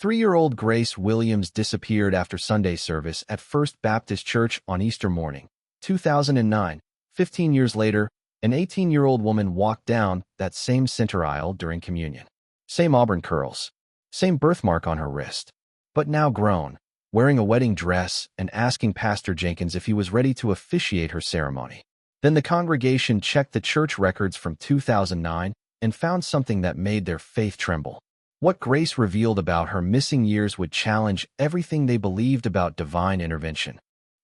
3-year-old Grace Williams disappeared after Sunday service at First Baptist Church on Easter morning, 2009. 15 years later, an 18-year-old woman walked down that same center aisle during communion. Same auburn curls, same birthmark on her wrist, but now grown, wearing a wedding dress and asking Pastor Jenkins if he was ready to officiate her ceremony. Then the congregation checked the church records from 2009 and found something that made their faith tremble. What Grace revealed about her missing years would challenge everything they believed about divine intervention.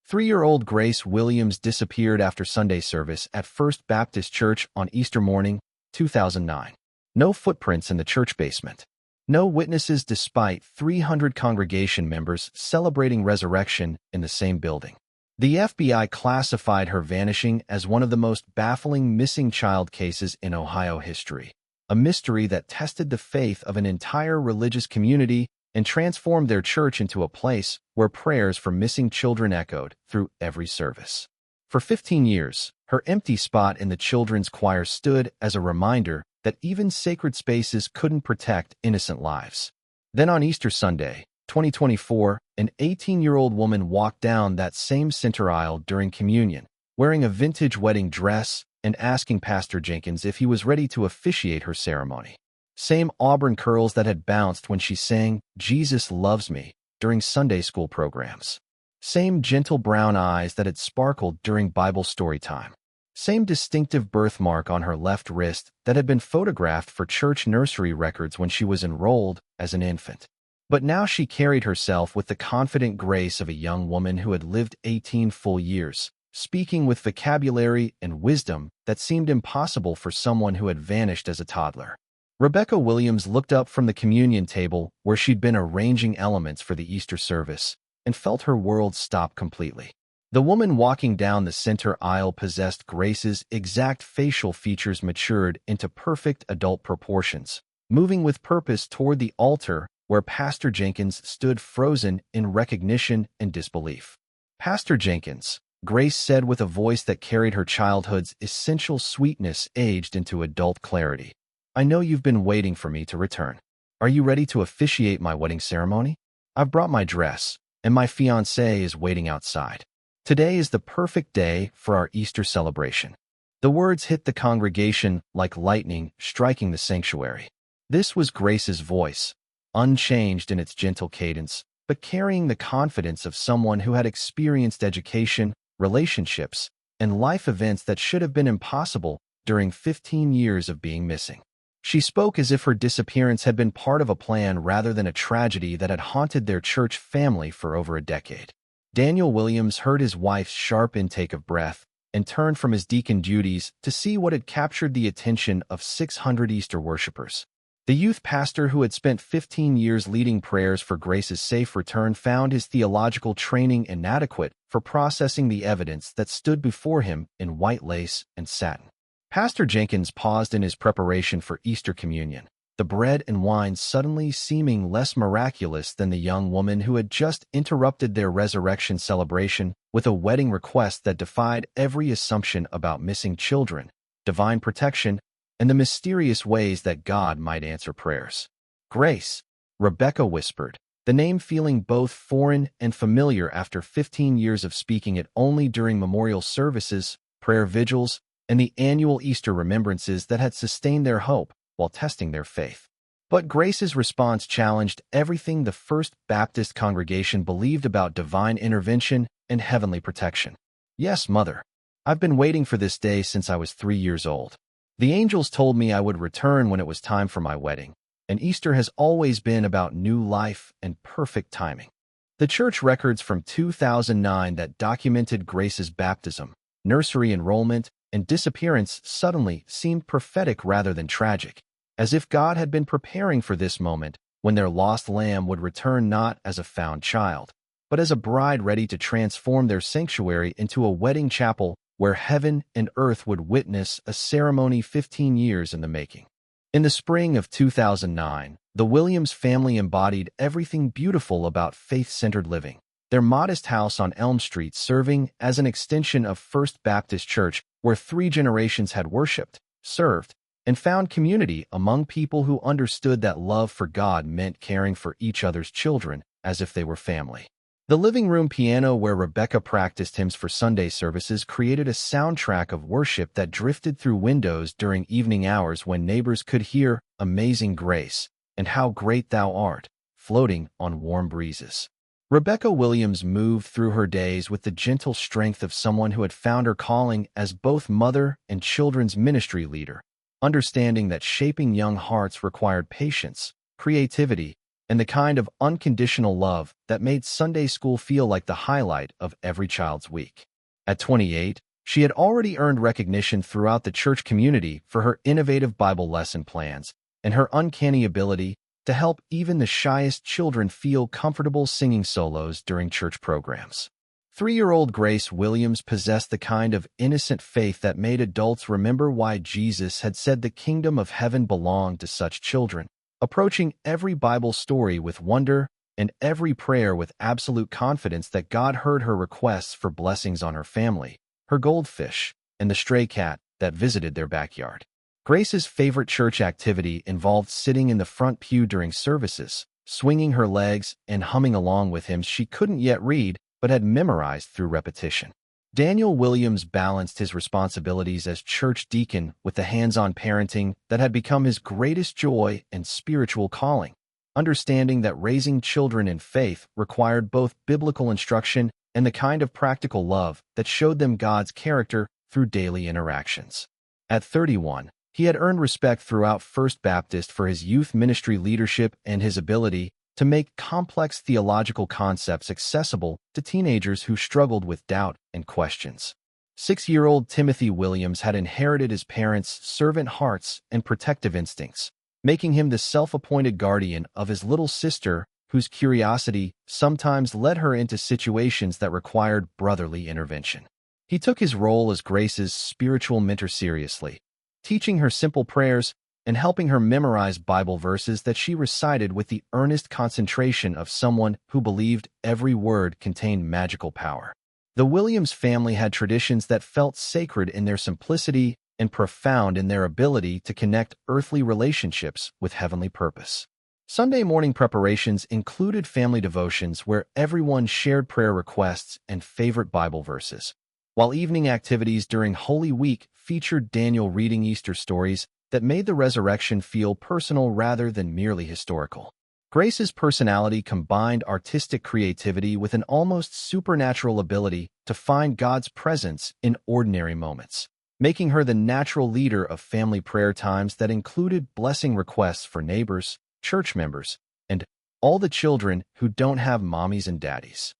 3-year-old Grace Williams disappeared after Sunday service at First Baptist Church on Easter morning, 2009. No footprints in the church basement. No witnesses despite 300 congregation members celebrating resurrection in the same building. The FBI classified her vanishing as one of the most baffling missing child cases in Ohio history, a mystery that tested the faith of an entire religious community and transformed their church into a place where prayers for missing children echoed through every service. For 15 years, her empty spot in the children's choir stood as a reminder that even sacred spaces couldn't protect innocent lives. Then on Easter Sunday, 2024, an 18-year-old woman walked down that same center aisle during communion, wearing a vintage wedding dress and asking Pastor Jenkins if he was ready to officiate her ceremony. Same auburn curls that had bounced when she sang "Jesus Loves Me" during Sunday school programs. Same gentle brown eyes that had sparkled during Bible story time. Same distinctive birthmark on her left wrist that had been photographed for church nursery records when she was enrolled as an infant. But now she carried herself with the confident grace of a young woman who had lived 18 full years, speaking with vocabulary and wisdom that seemed impossible for someone who had vanished as a toddler. Rebecca Williams looked up from the communion table where she'd been arranging elements for the Easter service and felt her world stop completely. The woman walking down the center aisle possessed Grace's exact facial features matured into perfect adult proportions, moving with purpose toward the altar where Pastor Jenkins stood frozen in recognition and disbelief. "Pastor Jenkins," Grace said with a voice that carried her childhood's essential sweetness aged into adult clarity. "I know you've been waiting for me to return. Are you ready to officiate my wedding ceremony? I've brought my dress, and my fiancé is waiting outside. Today is the perfect day for our Easter celebration." The words hit the congregation like lightning striking the sanctuary. This was Grace's voice, unchanged in its gentle cadence, but carrying the confidence of someone who had experienced education, relationships, and life events that should have been impossible during 15 years of being missing. She spoke as if her disappearance had been part of a plan rather than a tragedy that had haunted their church family for over a decade. Daniel Williams heard his wife's sharp intake of breath and turned from his deacon duties to see what had captured the attention of 600 Easter worshipers. The youth pastor who had spent 15 years leading prayers for Grace's safe return found his theological training inadequate for processing the evidence that stood before him in white lace and satin. Pastor Jenkins paused in his preparation for Easter communion, the bread and wine suddenly seeming less miraculous than the young woman who had just interrupted their resurrection celebration with a wedding request that defied every assumption about missing children, divine protection, and the mysterious ways that God might answer prayers. "Grace," Rebecca whispered, the name feeling both foreign and familiar after 15 years of speaking it only during memorial services, prayer vigils, and the annual Easter remembrances that had sustained their hope while testing their faith. But Grace's response challenged everything the First Baptist congregation believed about divine intervention and heavenly protection. "Yes, Mother. I've been waiting for this day since I was 3 years old. The angels told me I would return when it was time for my wedding, and Easter has always been about new life and perfect timing." The church records from 2009 that documented Grace's baptism, nursery enrollment, and disappearance suddenly seemed prophetic rather than tragic, as if God had been preparing for this moment when their lost lamb would return not as a found child, but as a bride ready to transform their sanctuary into a wedding chapel where heaven and earth would witness a ceremony 15 years in the making. In the spring of 2009, the Williams family embodied everything beautiful about faith-centered living. Their modest house on Elm Street serving as an extension of First Baptist Church where 3 generations had worshipped, served, and found community among people who understood that love for God meant caring for each other's children as if they were family. The living room piano where Rebecca practiced hymns for Sunday services created a soundtrack of worship that drifted through windows during evening hours when neighbors could hear "Amazing Grace" and "How Great Thou Art" floating on warm breezes. Rebecca Williams moved through her days with the gentle strength of someone who had found her calling as both mother and children's ministry leader, understanding that shaping young hearts required patience, creativity, and the kind of unconditional love that made Sunday school feel like the highlight of every child's week. At 28, she had already earned recognition throughout the church community for her innovative Bible lesson plans and her uncanny ability to help even the shyest children feel comfortable singing solos during church programs. 3-year-old Grace Williams possessed the kind of innocent faith that made adults remember why Jesus had said the kingdom of heaven belonged to such children, approaching every Bible story with wonder and every prayer with absolute confidence that God heard her requests for blessings on her family, her goldfish, and the stray cat that visited their backyard. Grace's favorite church activity involved sitting in the front pew during services, swinging her legs and humming along with hymns she couldn't yet read but had memorized through repetition. Daniel Williams balanced his responsibilities as church deacon with the hands-on parenting that had become his greatest joy and spiritual calling, understanding that raising children in faith required both biblical instruction and the kind of practical love that showed them God's character through daily interactions. At 31, he had earned respect throughout First Baptist for his youth ministry leadership and his ability to make complex theological concepts accessible to teenagers who struggled with doubt and questions. 6-year-old Timothy Williams had inherited his parents' servant hearts and protective instincts, making him the self-appointed guardian of his little sister, whose curiosity sometimes led her into situations that required brotherly intervention. He took his role as Grace's spiritual mentor seriously, teaching her simple prayers and helping her memorize Bible verses that she recited with the earnest concentration of someone who believed every word contained magical power. The Williams family had traditions that felt sacred in their simplicity and profound in their ability to connect earthly relationships with heavenly purpose. Sunday morning preparations included family devotions where everyone shared prayer requests and favorite Bible verses, while evening activities during Holy Week featured Daniel reading Easter stories that made the resurrection feel personal rather than merely historical. Grace's personality combined artistic creativity with an almost supernatural ability to find God's presence in ordinary moments, making her the natural leader of family prayer times that included blessing requests for neighbors, church members, and all the children who don't have mommies and daddies.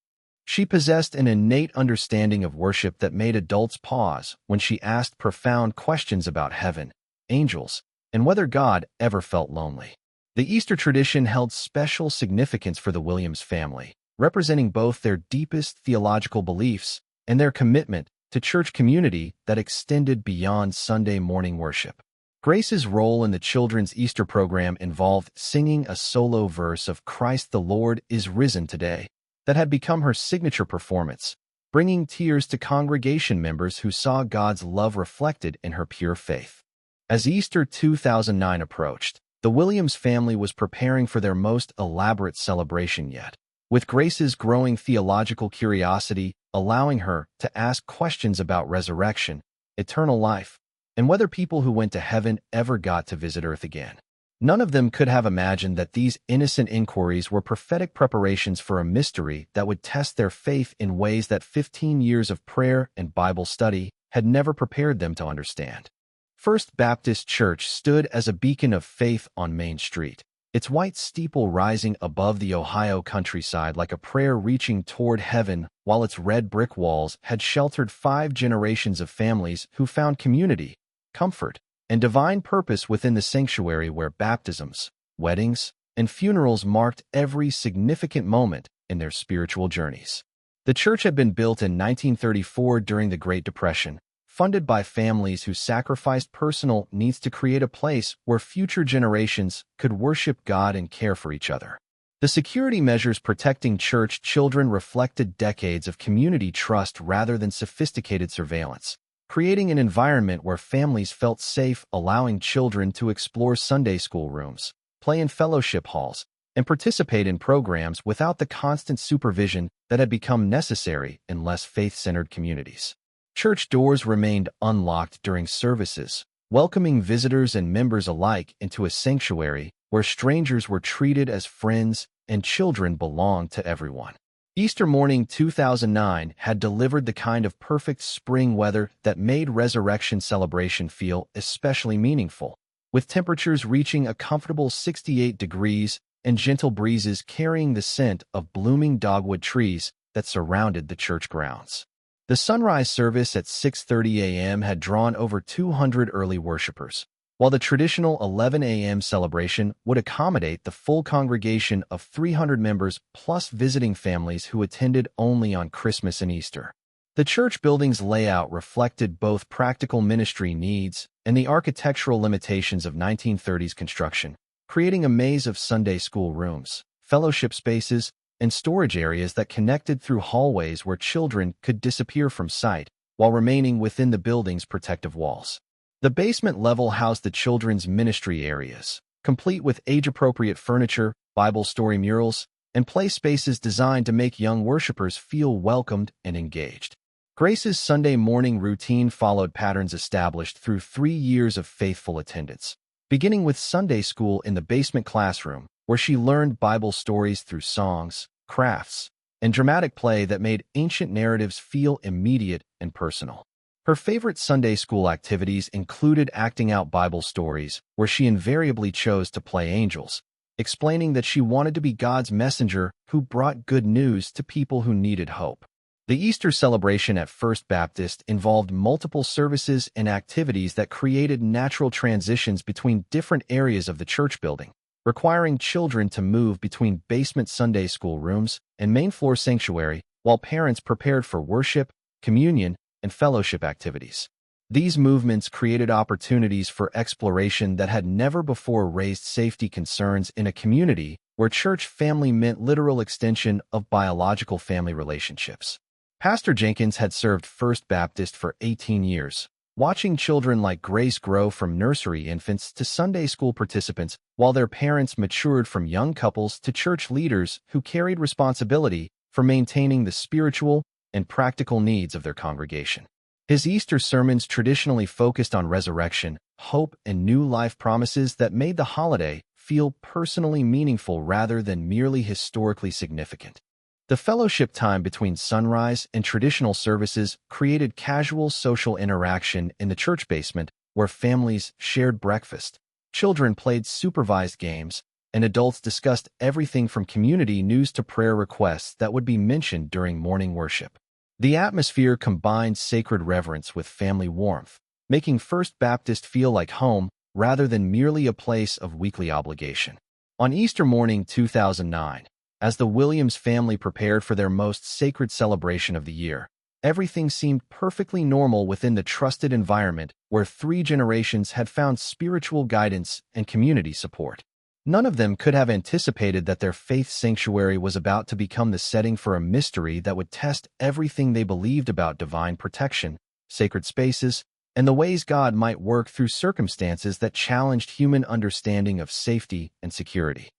She possessed an innate understanding of worship that made adults pause when she asked profound questions about heaven, angels, and whether God ever felt lonely. The Easter tradition held special significance for the Williams family, representing both their deepest theological beliefs and their commitment to church community that extended beyond Sunday morning worship. Grace's role in the children's Easter program involved singing a solo verse of "Christ the Lord is Risen Today" that had become her signature performance, bringing tears to congregation members who saw God's love reflected in her pure faith. As Easter 2009 approached, the Williams family was preparing for their most elaborate celebration yet, with Grace's growing theological curiosity allowing her to ask questions about resurrection, eternal life, and whether people who went to heaven ever got to visit earth again. None of them could have imagined that these innocent inquiries were prophetic preparations for a mystery that would test their faith in ways that 15 years of prayer and Bible study had never prepared them to understand. First Baptist Church stood as a beacon of faith on Main Street, its white steeple rising above the Ohio countryside like a prayer reaching toward heaven, while its red brick walls had sheltered 5 generations of families who found community, comfort, and divine purpose within the sanctuary where baptisms, weddings, and funerals marked every significant moment in their spiritual journeys. The church had been built in 1934 during the Great Depression, funded by families who sacrificed personal needs to create a place where future generations could worship God and care for each other. The security measures protecting church children reflected decades of community trust rather than sophisticated surveillance, creating an environment where families felt safe, allowing children to explore Sunday school rooms, play in fellowship halls, and participate in programs without the constant supervision that had become necessary in less faith-centered communities. Church doors remained unlocked during services, welcoming visitors and members alike into a sanctuary where strangers were treated as friends and children belonged to everyone. Easter morning 2009 had delivered the kind of perfect spring weather that made resurrection celebration feel especially meaningful, with temperatures reaching a comfortable 68 degrees and gentle breezes carrying the scent of blooming dogwood trees that surrounded the church grounds. The sunrise service at 6:30 a.m. had drawn over 200 early worshipers, while the traditional 11 a.m. celebration would accommodate the full congregation of 300 members plus visiting families who attended only on Christmas and Easter. The church building's layout reflected both practical ministry needs and the architectural limitations of 1930s construction, creating a maze of Sunday school rooms, fellowship spaces, and storage areas that connected through hallways where children could disappear from sight while remaining within the building's protective walls. The basement level housed the children's ministry areas, complete with age-appropriate furniture, Bible story murals, and play spaces designed to make young worshipers feel welcomed and engaged. Grace's Sunday morning routine followed patterns established through 3 years of faithful attendance, beginning with Sunday school in the basement classroom, where she learned Bible stories through songs, crafts, and dramatic play that made ancient narratives feel immediate and personal. Her favorite Sunday school activities included acting out Bible stories, where she invariably chose to play angels, explaining that she wanted to be God's messenger who brought good news to people who needed hope. The Easter celebration at First Baptist involved multiple services and activities that created natural transitions between different areas of the church building, requiring children to move between basement Sunday school rooms and main floor sanctuary while parents prepared for worship, communion, and fellowship activities. These movements created opportunities for exploration that had never before raised safety concerns in a community where church family meant literal extension of biological family relationships. Pastor Jenkins had served First Baptist for 18 years, watching children like Grace grow from nursery infants to Sunday school participants while their parents matured from young couples to church leaders who carried responsibility for maintaining the spiritual and practical needs of their congregation. His Easter sermons traditionally focused on resurrection, hope, and new life promises that made the holiday feel personally meaningful rather than merely historically significant. The fellowship time between sunrise and traditional services created casual social interaction in the church basement where families shared breakfast, children played supervised games, and adults discussed everything from community news to prayer requests that would be mentioned during morning worship. The atmosphere combined sacred reverence with family warmth, making First Baptist feel like home rather than merely a place of weekly obligation. On Easter morning 2009, as the Williams family prepared for their most sacred celebration of the year, everything seemed perfectly normal within the trusted environment where 3 generations had found spiritual guidance and community support. None of them could have anticipated that their faith sanctuary was about to become the setting for a mystery that would test everything they believed about divine protection, sacred spaces, and the ways God might work through circumstances that challenged human understanding of safety and security.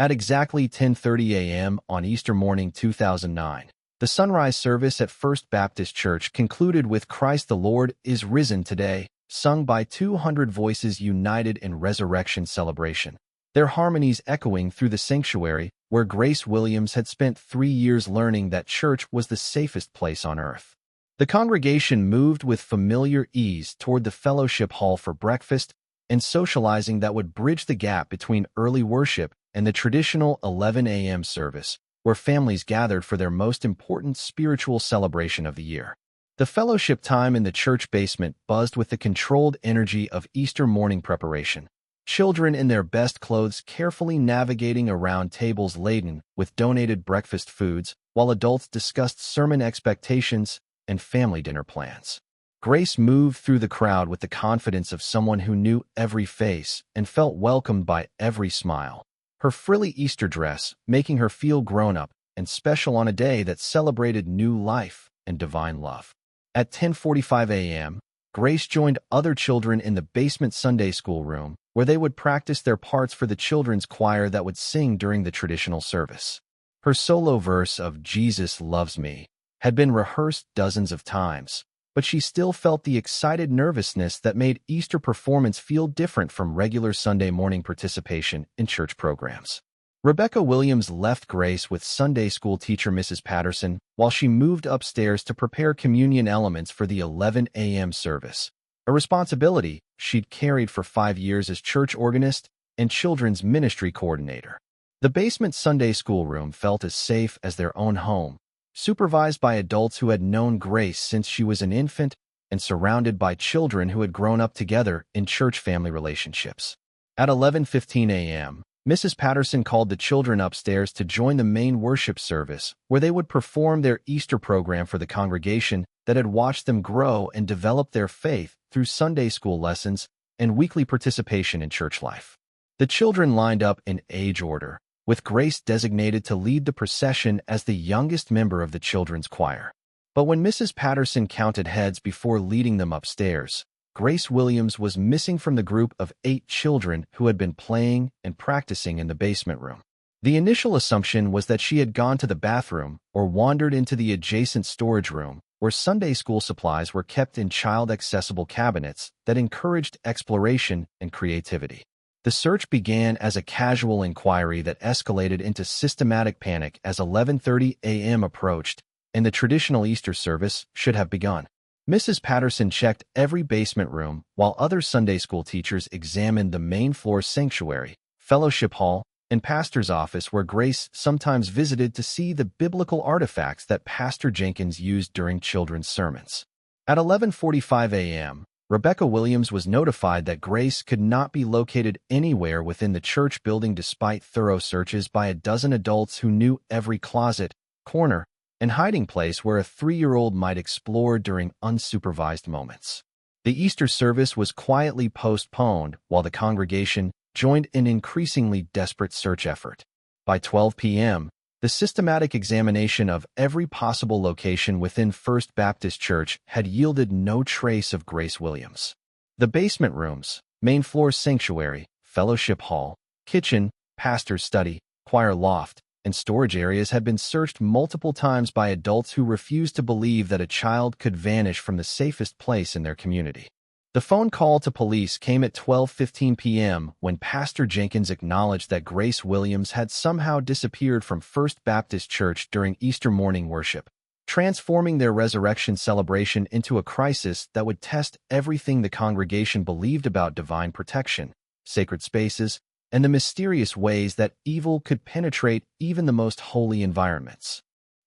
At exactly 10:30 a.m. on Easter morning 2009, the sunrise service at First Baptist Church concluded with "Christ the Lord is risen today," sung by 200 voices united in resurrection celebration, their harmonies echoing through the sanctuary where Grace Williams had spent 3 years learning that church was the safest place on earth. The congregation moved with familiar ease toward the fellowship hall for breakfast and socializing that would bridge the gap between early worship and the traditional 11 a.m. service, where families gathered for their most important spiritual celebration of the year. The fellowship time in the church basement buzzed with the controlled energy of Easter morning preparation, children in their best clothes carefully navigating around tables laden with donated breakfast foods, while adults discussed sermon expectations and family dinner plans. Grace moved through the crowd with the confidence of someone who knew every face and felt welcomed by every smile, her frilly Easter dress making her feel grown-up and special on a day that celebrated new life and divine love. At 10:45 a.m., Grace joined other children in the basement Sunday school room, where they would practice their parts for the children's choir that would sing during the traditional service. Her solo verse of "Jesus Loves Me" had been rehearsed dozens of times, but she still felt the excited nervousness that made Easter performance feel different from regular Sunday morning participation in church programs. Rebecca Williams left Grace with Sunday school teacher Mrs. Patterson while she moved upstairs to prepare communion elements for the 11 a.m. service, a responsibility she'd carried for 5 years as church organist and children's ministry coordinator. The basement Sunday school room felt as safe as their own home, supervised by adults who had known Grace since she was an infant and surrounded by children who had grown up together in church family relationships. At 11:15 a.m., Mrs. Patterson called the children upstairs to join the main worship service, where they would perform their Easter program for the congregation that had watched them grow and develop their faith through Sunday school lessons and weekly participation in church life. The children lined up in age order, with Grace designated to lead the procession as the youngest member of the children's choir. But when Mrs. Patterson counted heads before leading them upstairs, Grace Williams was missing from the group of 8 children who had been playing and practicing in the basement room. The initial assumption was that she had gone to the bathroom or wandered into the adjacent storage room, where Sunday school supplies were kept in child-accessible cabinets that encouraged exploration and creativity. The search began as a casual inquiry that escalated into systematic panic as 11:30 a.m. approached, and the traditional Easter service should have begun. Mrs. Patterson checked every basement room, while other Sunday school teachers examined the main floor sanctuary, fellowship hall, and pastor's office where Grace sometimes visited to see the biblical artifacts that Pastor Jenkins used during children's sermons. At 11:45 a.m., Rebecca Williams was notified that Grace could not be located anywhere within the church building despite thorough searches by a dozen adults who knew every closet, corner, and hiding place where a 3-year-old might explore during unsupervised moments. The Easter service was quietly postponed while the congregation joined in an increasingly desperate search effort. By 12 p.m., the systematic examination of every possible location within First Baptist Church had yielded no trace of Grace Williams. The basement rooms, main floor sanctuary, fellowship hall, kitchen, pastor's study, choir loft, and storage areas had been searched multiple times by adults who refused to believe that a child could vanish from the safest place in their community. The phone call to police came at 12:15 p.m. when Pastor Jenkins acknowledged that Grace Williams had somehow disappeared from First Baptist Church during Easter morning worship, transforming their resurrection celebration into a crisis that would test everything the congregation believed about divine protection, sacred spaces, and the mysterious ways that evil could penetrate even the most holy environments.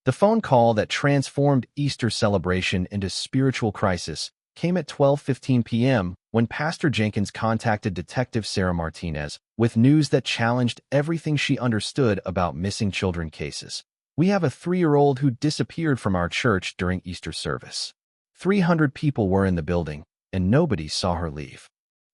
The phone call that transformed Easter celebration into spiritual crisis came at 12:15 p.m. when Pastor Jenkins contacted Detective Sarah Martinez with news that challenged everything she understood about missing children cases. "We have a 3-year-old who disappeared from our church during Easter service. 300 people were in the building, and nobody saw her leave."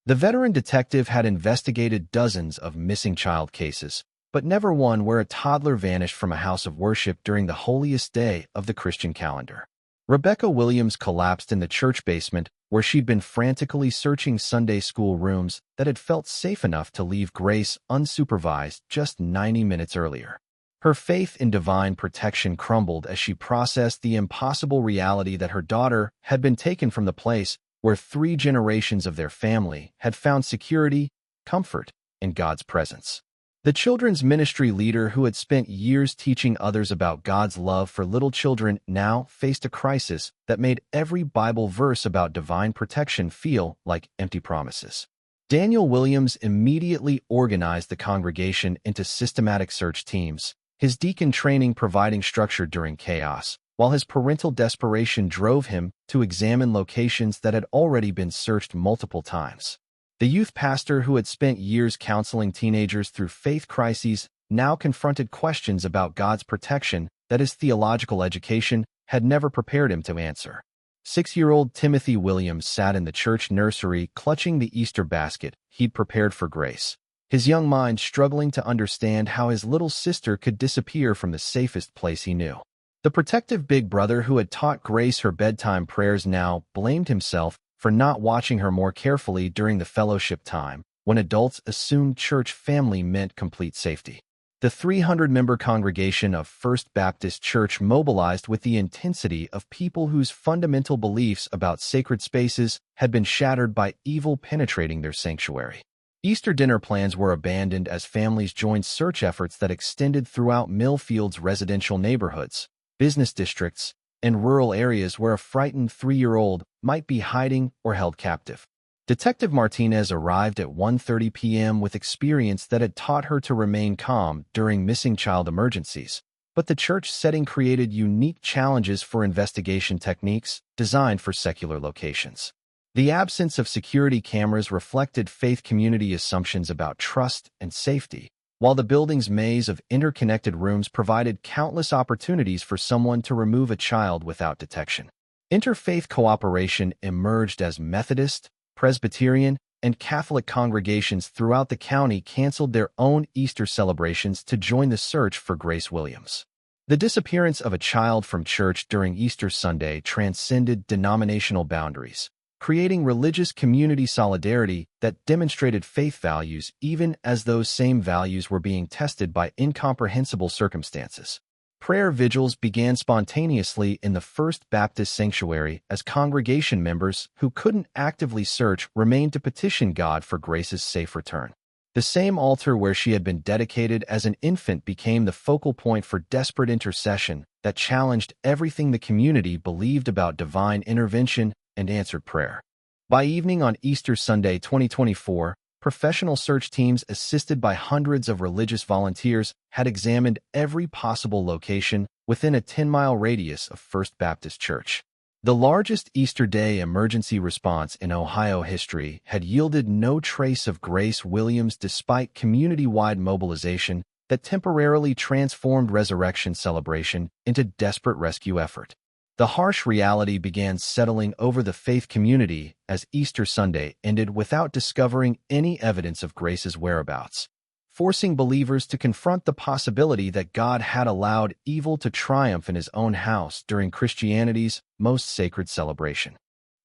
The veteran detective had investigated dozens of missing child cases, but never one where a toddler vanished from a house of worship during the holiest day of the Christian calendar. Rebecca Williams collapsed in the church basement where she'd been frantically searching Sunday school rooms that had felt safe enough to leave Grace unsupervised just 90 minutes earlier. Her faith in divine protection crumbled as she processed the impossible reality that her daughter had been taken from the place where 3 generations of their family had found security, comfort, and God's presence. The children's ministry leader who had spent years teaching others about God's love for little children now faced a crisis that made every Bible verse about divine protection feel like empty promises. Daniel Williams immediately organized the congregation into systematic search teams, his deacon training providing structure during chaos, while his parental desperation drove him to examine locations that had already been searched multiple times. The youth pastor who had spent years counseling teenagers through faith crises now confronted questions about God's protection that his theological education had never prepared him to answer. 6-year-old Timothy Williams sat in the church nursery clutching the Easter basket he'd prepared for Grace, his young mind struggling to understand how his little sister could disappear from the safest place he knew. The protective big brother who had taught Grace her bedtime prayers now blamed himself for not watching her more carefully during the fellowship time, when adults assumed church family meant complete safety. The 300-member congregation of First Baptist Church mobilized with the intensity of people whose fundamental beliefs about sacred spaces had been shattered by evil penetrating their sanctuary. Easter dinner plans were abandoned as families joined search efforts that extended throughout Millfield's residential neighborhoods, business districts, and rural areas where a frightened 3-year-old might be hiding or held captive. Detective Martinez arrived at 1:30 p.m. with experience that had taught her to remain calm during missing child emergencies, but the church setting created unique challenges for investigation techniques designed for secular locations. The absence of security cameras reflected faith community assumptions about trust and safety, while the building's maze of interconnected rooms provided countless opportunities for someone to remove a child without detection. Interfaith cooperation emerged as Methodist, Presbyterian, and Catholic congregations throughout the county canceled their own Easter celebrations to join the search for Grace Williams. The disappearance of a child from church during Easter Sunday transcended denominational boundaries, creating religious community solidarity that demonstrated faith values even as those same values were being tested by incomprehensible circumstances. Prayer vigils began spontaneously in the First Baptist Sanctuary as congregation members who couldn't actively search remained to petition God for Grace's safe return. The same altar where she had been dedicated as an infant became the focal point for desperate intercession that challenged everything the community believed about divine intervention and answered prayer. By evening on Easter Sunday 2024, professional search teams assisted by hundreds of religious volunteers had examined every possible location within a 10-mile radius of First Baptist Church. The largest Easter Day emergency response in Ohio history had yielded no trace of Grace Williams despite community-wide mobilization that temporarily transformed resurrection celebration into desperate rescue effort. The harsh reality began settling over the faith community as Easter Sunday ended without discovering any evidence of Grace's whereabouts, forcing believers to confront the possibility that God had allowed evil to triumph in his own house during Christianity's most sacred celebration.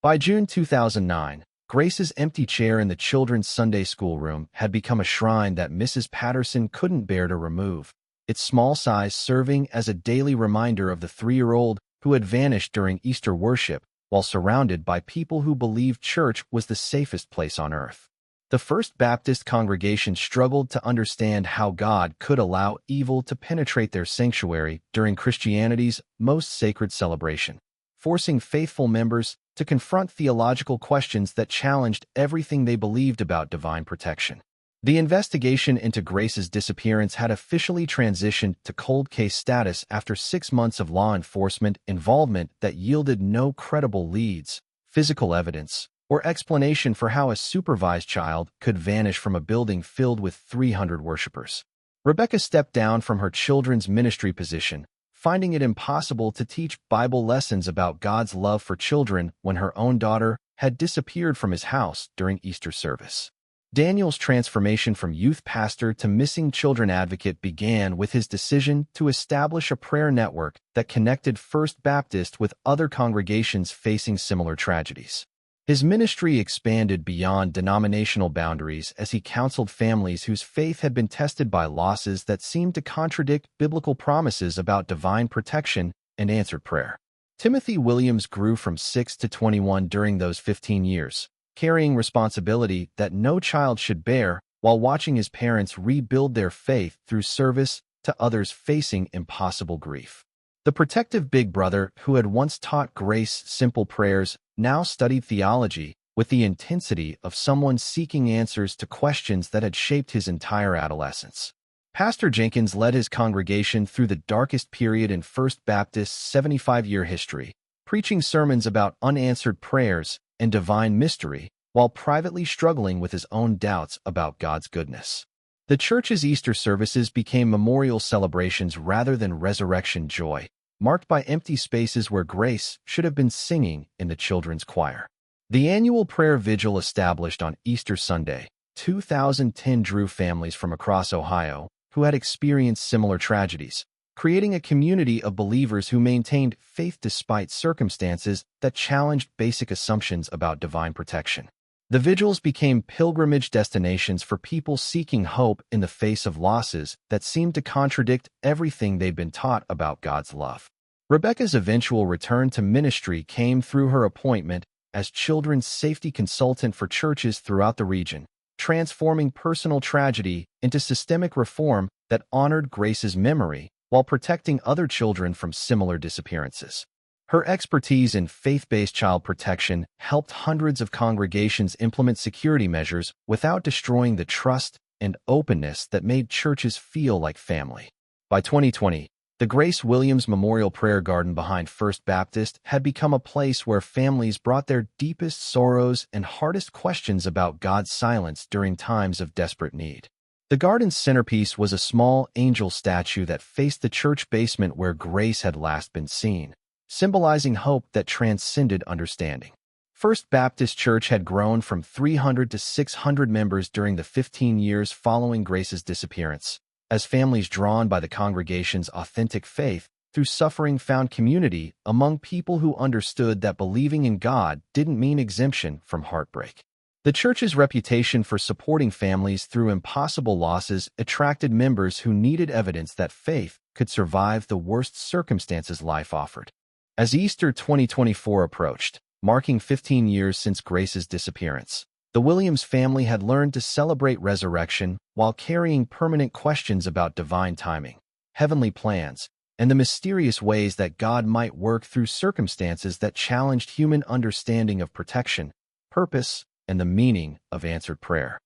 By June 2009, Grace's empty chair in the children's Sunday school room had become a shrine that Mrs. Patterson couldn't bear to remove, its small size serving as a daily reminder of the 3-year-old who had vanished during Easter worship while surrounded by people who believed church was the safest place on earth. The First Baptist congregation struggled to understand how God could allow evil to penetrate their sanctuary during Christianity's most sacred celebration, forcing faithful members to confront theological questions that challenged everything they believed about divine protection. The investigation into Grace's disappearance had officially transitioned to cold case status after 6 months of law enforcement involvement that yielded no credible leads, physical evidence, or explanation for how a supervised child could vanish from a building filled with 300 worshipers. Rebecca stepped down from her children's ministry position, finding it impossible to teach Bible lessons about God's love for children when her own daughter had disappeared from his house during Easter service. Daniel's transformation from youth pastor to missing children advocate began with his decision to establish a prayer network that connected First Baptist with other congregations facing similar tragedies. His ministry expanded beyond denominational boundaries as he counseled families whose faith had been tested by losses that seemed to contradict biblical promises about divine protection and answered prayer. Timothy Williams grew from 6 to 21 during those 15 years, carrying responsibility that no child should bear while watching his parents rebuild their faith through service to others facing impossible grief. The protective big brother who had once taught Grace simple prayers now studied theology with the intensity of someone seeking answers to questions that had shaped his entire adolescence. Pastor Jenkins led his congregation through the darkest period in First Baptist's 75-year history, preaching sermons about unanswered prayers and divine mystery, while privately struggling with his own doubts about God's goodness. The church's Easter services became memorial celebrations rather than resurrection joy, marked by empty spaces where Grace should have been singing in the children's choir. The annual prayer vigil established on Easter Sunday, 2010 drew families from across Ohio who had experienced similar tragedies, creating a community of believers who maintained faith despite circumstances that challenged basic assumptions about divine protection. The vigils became pilgrimage destinations for people seeking hope in the face of losses that seemed to contradict everything they'd been taught about God's love. Rebecca's eventual return to ministry came through her appointment as children's safety consultant for churches throughout the region, transforming personal tragedy into systemic reform that honored Grace's memory while protecting other children from similar disappearances. Her expertise in faith-based child protection helped hundreds of congregations implement security measures without destroying the trust and openness that made churches feel like family. By 2020, the Grace Williams Memorial Prayer Garden behind First Baptist had become a place where families brought their deepest sorrows and hardest questions about God's silence during times of desperate need. The garden's centerpiece was a small angel statue that faced the church basement where Grace had last been seen, symbolizing hope that transcended understanding. First Baptist Church had grown from 300 to 600 members during the 15 years following Grace's disappearance, as families drawn by the congregation's authentic faith through suffering found community among people who understood that believing in God didn't mean exemption from heartbreak. The church's reputation for supporting families through impossible losses attracted members who needed evidence that faith could survive the worst circumstances life offered. As Easter 2024 approached, marking 15 years since Grace's disappearance, the Williams family had learned to celebrate resurrection while carrying permanent questions about divine timing, heavenly plans, and the mysterious ways that God might work through circumstances that challenged human understanding of protection, purpose, and the meaning of answered prayer.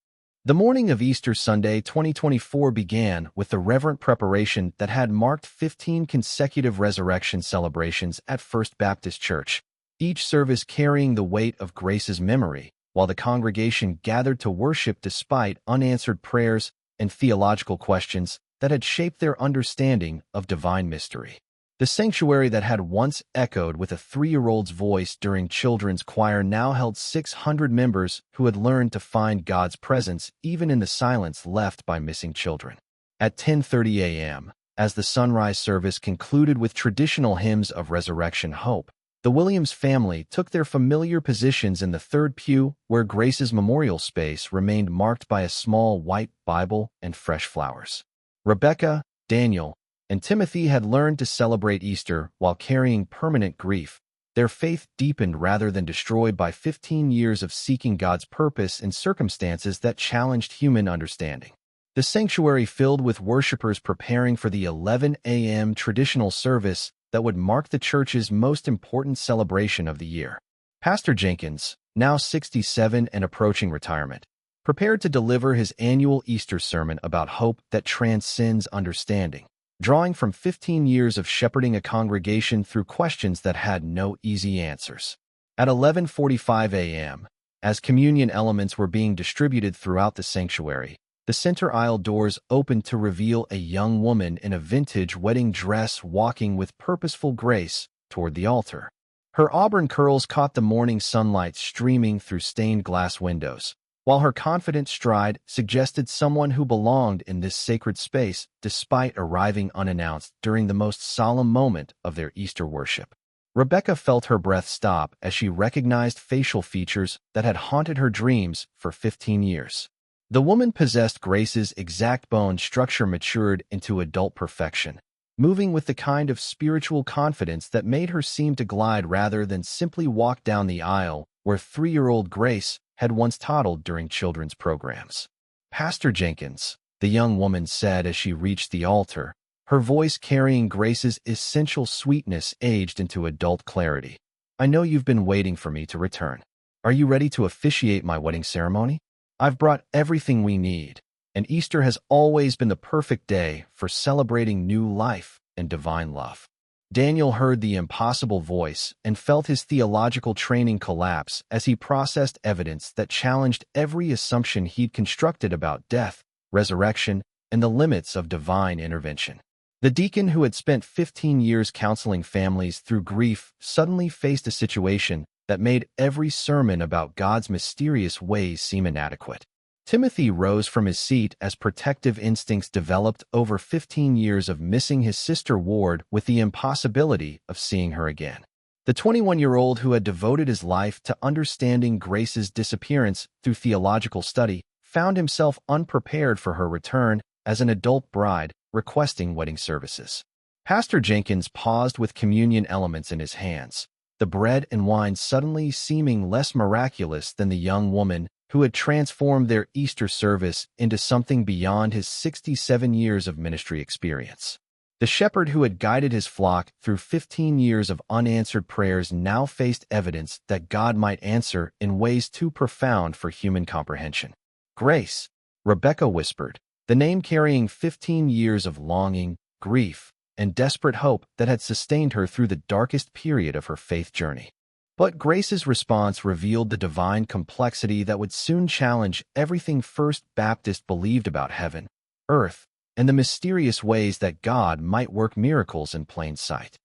The morning of Easter Sunday 2024 began with the reverent preparation that had marked 15 consecutive resurrection celebrations at First Baptist Church, each service carrying the weight of Grace's memory, while the congregation gathered to worship despite unanswered prayers and theological questions that had shaped their understanding of divine mystery. The sanctuary that had once echoed with a 3-year-old's voice during children's choir now held 600 members who had learned to find God's presence even in the silence left by missing children. At 10:30 a.m., as the sunrise service concluded with traditional hymns of resurrection hope, the Williams family took their familiar positions in the third pew where Grace's memorial space remained marked by a small white Bible and fresh flowers. Rebecca, Daniel, and Timothy had learned to celebrate Easter while carrying permanent grief, their faith deepened rather than destroyed by 15 years of seeking God's purpose in circumstances that challenged human understanding. The sanctuary filled with worshipers preparing for the 11 a.m. traditional service that would mark the church's most important celebration of the year. Pastor Jenkins, now 67 and approaching retirement, prepared to deliver his annual Easter sermon about hope that transcends understanding, drawing from 15 years of shepherding a congregation through questions that had no easy answers. At 11:45 a.m., as communion elements were being distributed throughout the sanctuary, the center aisle doors opened to reveal a young woman in a vintage wedding dress walking with purposeful grace toward the altar. Her auburn curls caught the morning sunlight streaming through stained glass windows, while her confident stride suggested someone who belonged in this sacred space despite arriving unannounced during the most solemn moment of their Easter worship. Rebecca felt her breath stop as she recognized facial features that had haunted her dreams for 15 years. The woman possessed Grace's exact bone structure matured into adult perfection, moving with the kind of spiritual confidence that made her seem to glide rather than simply walk down the aisle where 3-year-old Grace had once toddled during children's programs. Pastor Jenkins, the young woman said as she reached the altar, her voice carrying Grace's essential sweetness aged into adult clarity. I know you've been waiting for me to return. Are you ready to officiate my wedding ceremony? I've brought everything we need, and Easter has always been the perfect day for celebrating new life and divine love. Daniel heard the impossible voice and felt his theological training collapse as he processed evidence that challenged every assumption he'd constructed about death, resurrection, and the limits of divine intervention. The deacon who had spent 15 years counseling families through grief suddenly faced a situation that made every sermon about God's mysterious ways seem inadequate. Timothy rose from his seat as protective instincts developed over 15 years of missing his sister Ward with the impossibility of seeing her again. The 21-year-old who had devoted his life to understanding Grace's disappearance through theological study found himself unprepared for her return as an adult bride requesting wedding services. Pastor Jenkins paused with communion elements in his hands, the bread and wine suddenly seeming less miraculous than the young woman who had transformed their Easter service into something beyond his 67 years of ministry experience. The shepherd who had guided his flock through 15 years of unanswered prayers now faced evidence that God might answer in ways too profound for human comprehension. Grace, Rebecca whispered, the name carrying 15 years of longing, grief, and desperate hope that had sustained her through the darkest period of her faith journey. But Grace's response revealed the divine complexity that would soon challenge everything First Baptist believed about heaven, earth, and the mysterious ways that God might work miracles in plain sight.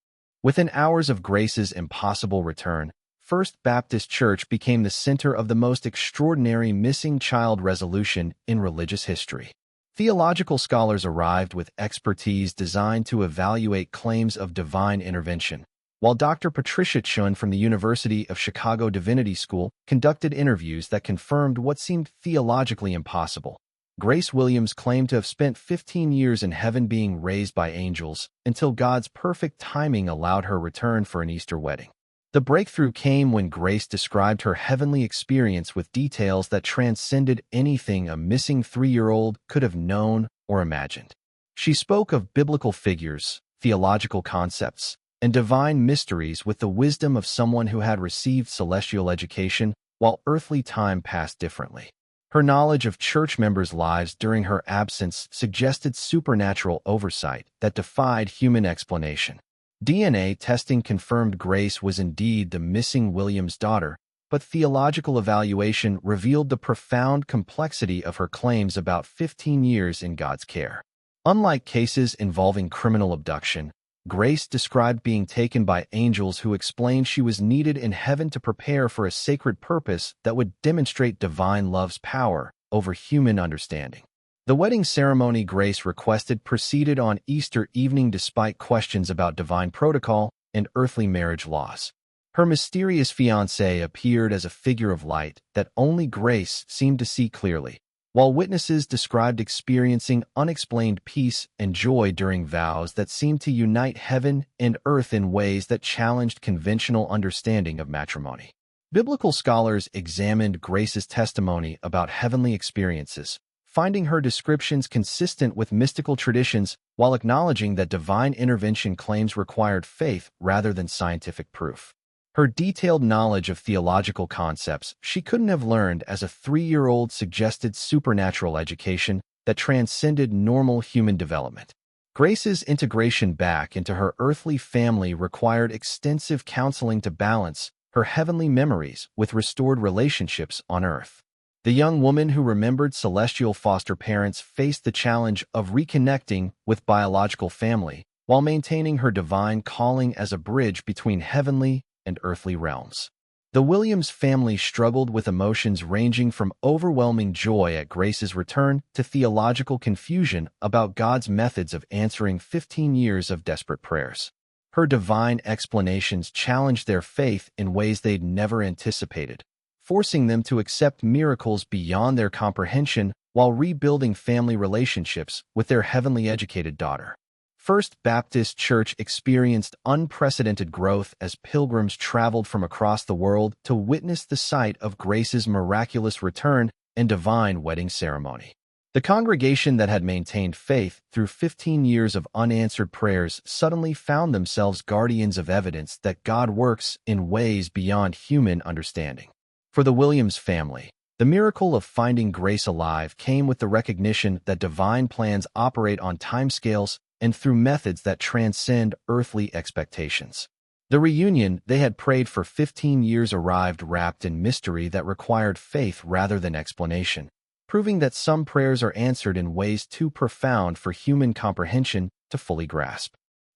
Within hours of Grace's impossible return, First Baptist Church became the center of the most extraordinary missing child resolution in religious history. Theological scholars arrived with expertise designed to evaluate claims of divine intervention, while Dr. Patricia Chun from the University of Chicago Divinity School conducted interviews that confirmed what seemed theologically impossible. Grace Williams claimed to have spent 15 years in heaven being raised by angels until God's perfect timing allowed her return for an Easter wedding. The breakthrough came when Grace described her heavenly experience with details that transcended anything a missing 3-year-old could have known or imagined. She spoke of biblical figures, theological concepts, and divine mysteries with the wisdom of someone who had received celestial education while earthly time passed differently. Her knowledge of church members' lives during her absence suggested supernatural oversight that defied human explanation. DNA testing confirmed Grace was indeed the missing Williams' daughter, but theological evaluation revealed the profound complexity of her claims about 15 years in God's care. Unlike cases involving criminal abduction, Grace described being taken by angels who explained she was needed in heaven to prepare for a sacred purpose that would demonstrate divine love's power over human understanding. The wedding ceremony Grace requested proceeded on Easter evening despite questions about divine protocol and earthly marriage laws. Her mysterious fiancé appeared as a figure of light that only Grace seemed to see clearly, while witnesses described experiencing unexplained peace and joy during vows that seemed to unite heaven and earth in ways that challenged conventional understanding of matrimony. Biblical scholars examined Grace's testimony about heavenly experiences, finding her descriptions consistent with mystical traditions while acknowledging that divine intervention claims required faith rather than scientific proof. Her detailed knowledge of theological concepts she couldn't have learned as a 3-year-old suggested supernatural education that transcended normal human development. Grace's integration back into her earthly family required extensive counseling to balance her heavenly memories with restored relationships on earth. The young woman who remembered celestial foster parents faced the challenge of reconnecting with biological family while maintaining her divine calling as a bridge between heavenly and earthly realms. The Williams family struggled with emotions ranging from overwhelming joy at Grace's return to theological confusion about God's methods of answering 15 years of desperate prayers. Her divine explanations challenged their faith in ways they'd never anticipated, forcing them to accept miracles beyond their comprehension while rebuilding family relationships with their heavenly educated daughter. First Baptist Church experienced unprecedented growth as pilgrims traveled from across the world to witness the sight of Grace's miraculous return and divine wedding ceremony. The congregation that had maintained faith through 15 years of unanswered prayers suddenly found themselves guardians of evidence that God works in ways beyond human understanding. For the Williams family, the miracle of finding Grace alive came with the recognition that divine plans operate on timescales and through methods that transcend earthly expectations. The reunion they had prayed for 15 years arrived wrapped in mystery that required faith rather than explanation, proving that some prayers are answered in ways too profound for human comprehension to fully grasp.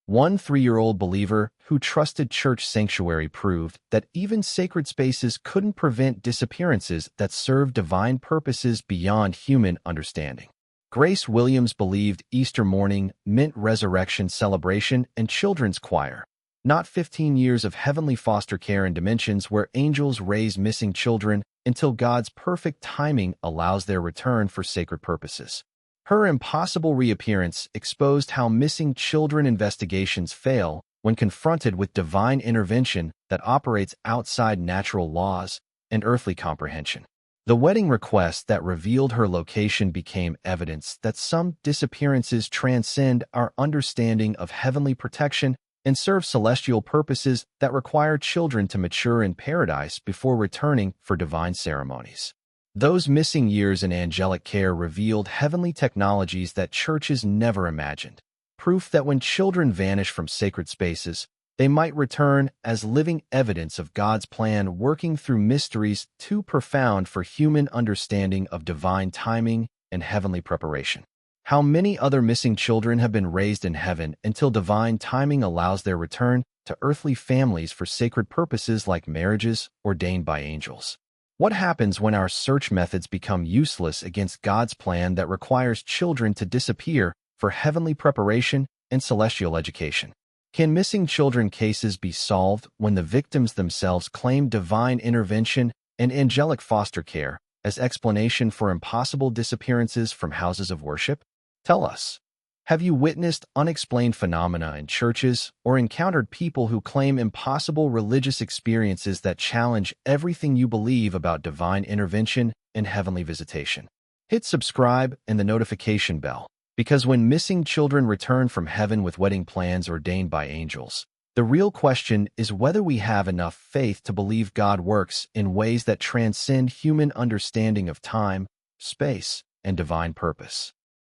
One 3-year-old believer who trusted church sanctuary proved that even sacred spaces couldn't prevent disappearances that served divine purposes beyond human understanding. Grace Williams believed Easter morning meant resurrection celebration and children's choir, not 15 years of heavenly foster care in dimensions where angels raise missing children until God's perfect timing allows their return for sacred purposes. Her impossible reappearance exposed how missing children investigations fail when confronted with divine intervention that operates outside natural laws and earthly comprehension. The wedding request that revealed her location became evidence that some disappearances transcend our understanding of heavenly protection and serve celestial purposes that require children to mature in paradise before returning for divine ceremonies. Those missing years in angelic care revealed heavenly technologies that churches never imagined, proof that when children vanish from sacred spaces, they might return as living evidence of God's plan working through mysteries too profound for human understanding of divine timing and heavenly preparation. How many other missing children have been raised in heaven until divine timing allows their return to earthly families for sacred purposes like marriages ordained by angels? What happens when our search methods become useless against God's plan that requires children to disappear for heavenly preparation and celestial education? Can missing children cases be solved when the victims themselves claim divine intervention and angelic foster care as explanation for impossible disappearances from houses of worship? Tell us. Have you witnessed unexplained phenomena in churches or encountered people who claim impossible religious experiences that challenge everything you believe about divine intervention and heavenly visitation? Hit subscribe and the notification bell, because when missing children return from heaven with wedding plans ordained by angels, the real question is whether we have enough faith to believe God works in ways that transcend human understanding of time, space, and divine purpose.